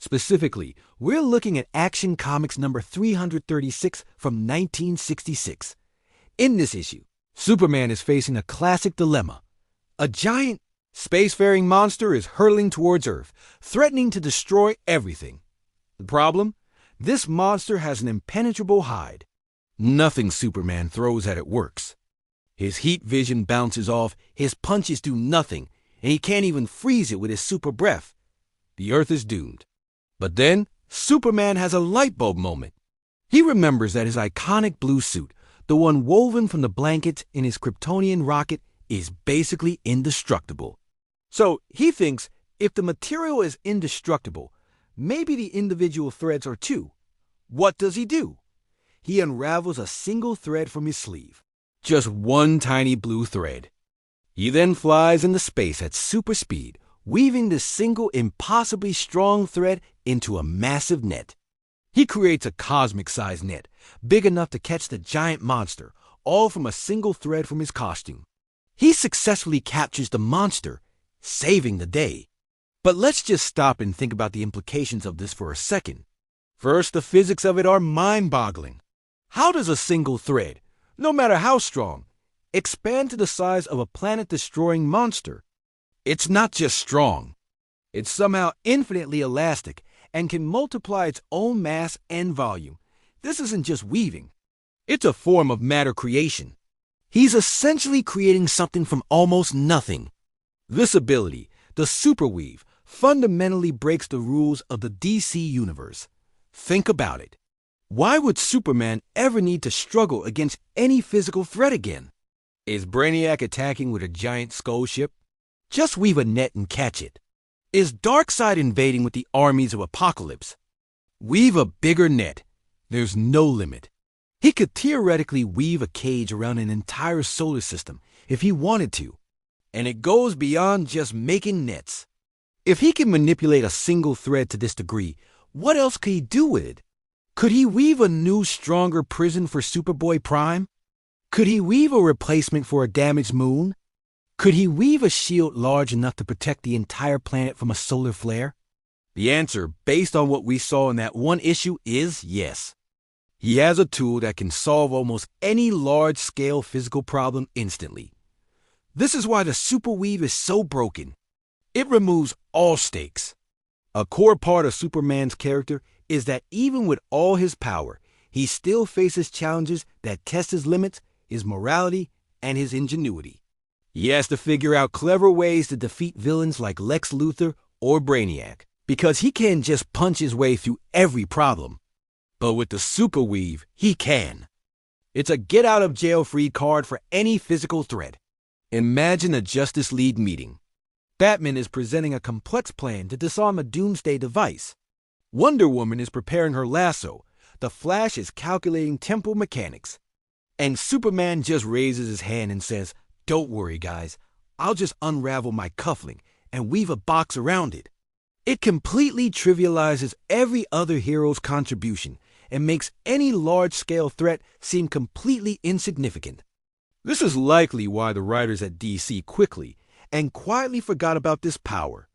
Specifically, we're looking at Action Comics number 336 from 1966. In this issue, Superman is facing a classic dilemma. A giant, spacefaring monster is hurtling towards Earth, threatening to destroy everything. The problem? This monster has an impenetrable hide. Nothing Superman throws at it works. His heat vision bounces off, his punches do nothing, and he can't even freeze it with his super breath. The Earth is doomed. But then, Superman has a light bulb moment. He remembers that his iconic blue suit, the one woven from the blankets in his Kryptonian rocket, is basically indestructible. So he thinks if the material is indestructible, maybe the individual threads are too. What does he do? He unravels a single thread from his sleeve. Just one tiny blue thread. He then flies into space at super speed, weaving this single impossibly strong thread into a massive net. He creates a cosmic-sized net, big enough to catch the giant monster, all from a single thread from his costume. He successfully captures the monster, saving the day. But let's just stop and think about the implications of this for a second. First, the physics of it are mind-boggling. How does a single thread, no matter how strong, expand to the size of a planet-destroying monster? It's not just strong. It's somehow infinitely elastic and can multiply its own mass and volume. This isn't just weaving. It's a form of matter creation. He's essentially creating something from almost nothing. This ability, the superweave, fundamentally breaks the rules of the DC universe. Think about it. Why would Superman ever need to struggle against any physical threat again? Is Brainiac attacking with a giant skull ship? Just weave a net and catch it. Is Darkseid invading with the armies of Apocalypse? Weave a bigger net. There's no limit. He could theoretically weave a cage around an entire solar system if he wanted to. And it goes beyond just making nets. If he can manipulate a single thread to this degree, what else could he do with it? Could he weave a new, stronger prison for Superboy Prime? Could he weave a replacement for a damaged moon? Could he weave a shield large enough to protect the entire planet from a solar flare? The answer, based on what we saw in that one issue, is yes. He has a tool that can solve almost any large-scale physical problem instantly. This is why the superweave is so broken. It removes all stakes. A core part of Superman's character is that even with all his power, he still faces challenges that test his limits, his morality, and his ingenuity. He has to figure out clever ways to defeat villains like Lex Luthor or Brainiac, because he can't just punch his way through every problem. But with the superweave, he can. It's a get-out-of-jail-free card for any physical threat. Imagine a Justice League meeting. Batman is presenting a complex plan to disarm a doomsday device. Wonder Woman is preparing her lasso. The Flash is calculating temporal mechanics. And Superman just raises his hand and says, "Don't worry, guys. I'll just unravel my cufflink and weave a box around it." It completely trivializes every other hero's contribution and makes any large-scale threat seem completely insignificant. This is likely why the writers at DC quickly and quietly forgot about this power.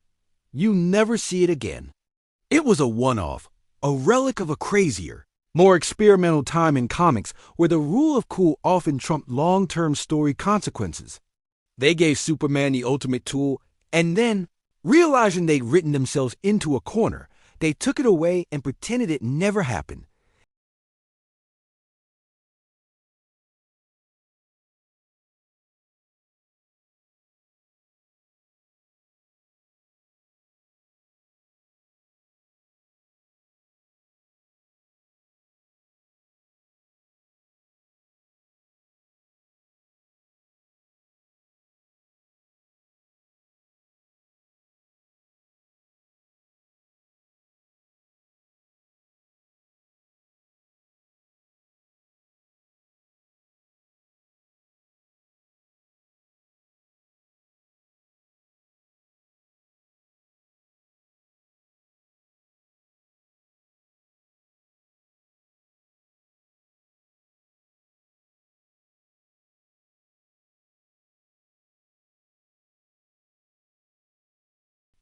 You never see it again. It was a one-off, a relic of a crazier, more experimental time in comics where the rule of cool often trumped long-term story consequences. They gave Superman the ultimate tool, and then, realizing they'd written themselves into a corner, they took it away and pretended it never happened.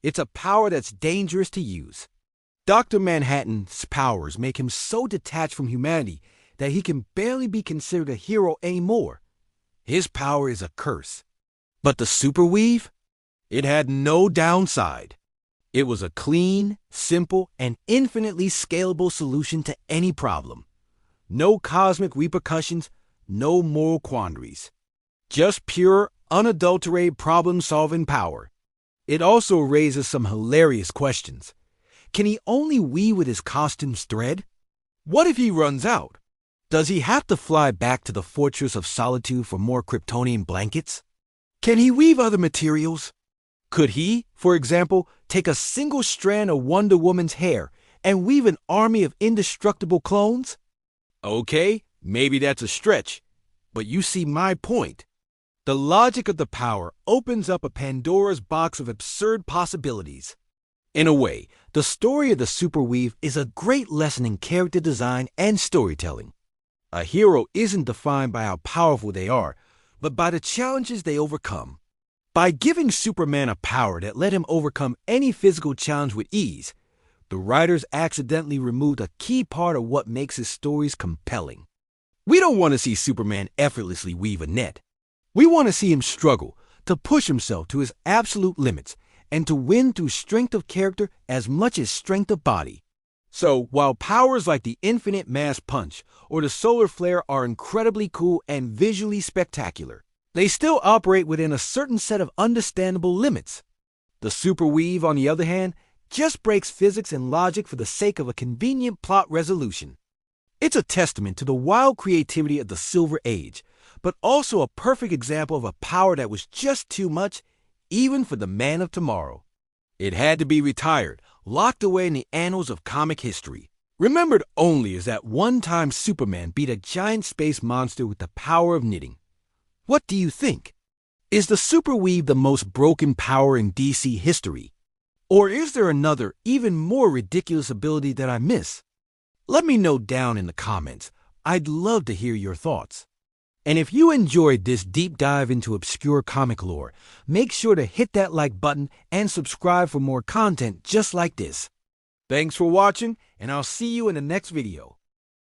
It's a power that's dangerous to use. Dr. Manhattan's powers make him so detached from humanity that he can barely be considered a hero anymore. His power is a curse. But the Superweave? It had no downside. It was a clean, simple, and infinitely scalable solution to any problem. No cosmic repercussions, no moral quandaries. Just pure, unadulterated problem-solving power. It also raises some hilarious questions. Can he only weave with his costume's thread? What if he runs out? Does he have to fly back to the Fortress of Solitude for more Kryptonian blankets? Can he weave other materials? Could he, for example, take a single strand of Wonder Woman's hair and weave an army of indestructible clones? Okay, maybe that's a stretch, but you see my point. The logic of the power opens up a Pandora's box of absurd possibilities. In a way, the story of the Superweave is a great lesson in character design and storytelling. A hero isn't defined by how powerful they are, but by the challenges they overcome. By giving Superman a power that let him overcome any physical challenge with ease, the writers accidentally removed a key part of what makes his stories compelling. We don't want to see Superman effortlessly weave a net. We want to see him struggle, to push himself to his absolute limits, and to win through strength of character as much as strength of body. So, while powers like the Infinite Mass Punch or the Solar Flare are incredibly cool and visually spectacular, they still operate within a certain set of understandable limits. The Superweave, on the other hand, just breaks physics and logic for the sake of a convenient plot resolution. It's a testament to the wild creativity of the Silver Age, but also a perfect example of a power that was just too much, even for the man of tomorrow. It had to be retired, locked away in the annals of comic history, remembered only as that one-time Superman beat a giant space monster with the power of knitting. What do you think? Is the Superweave the most broken power in DC history? Or is there another, even more ridiculous ability that I miss? Let me know down in the comments. I'd love to hear your thoughts. And if you enjoyed this deep dive into obscure comic lore, make sure to hit that like button and subscribe for more content just like this. Thanks for watching, and I'll see you in the next video.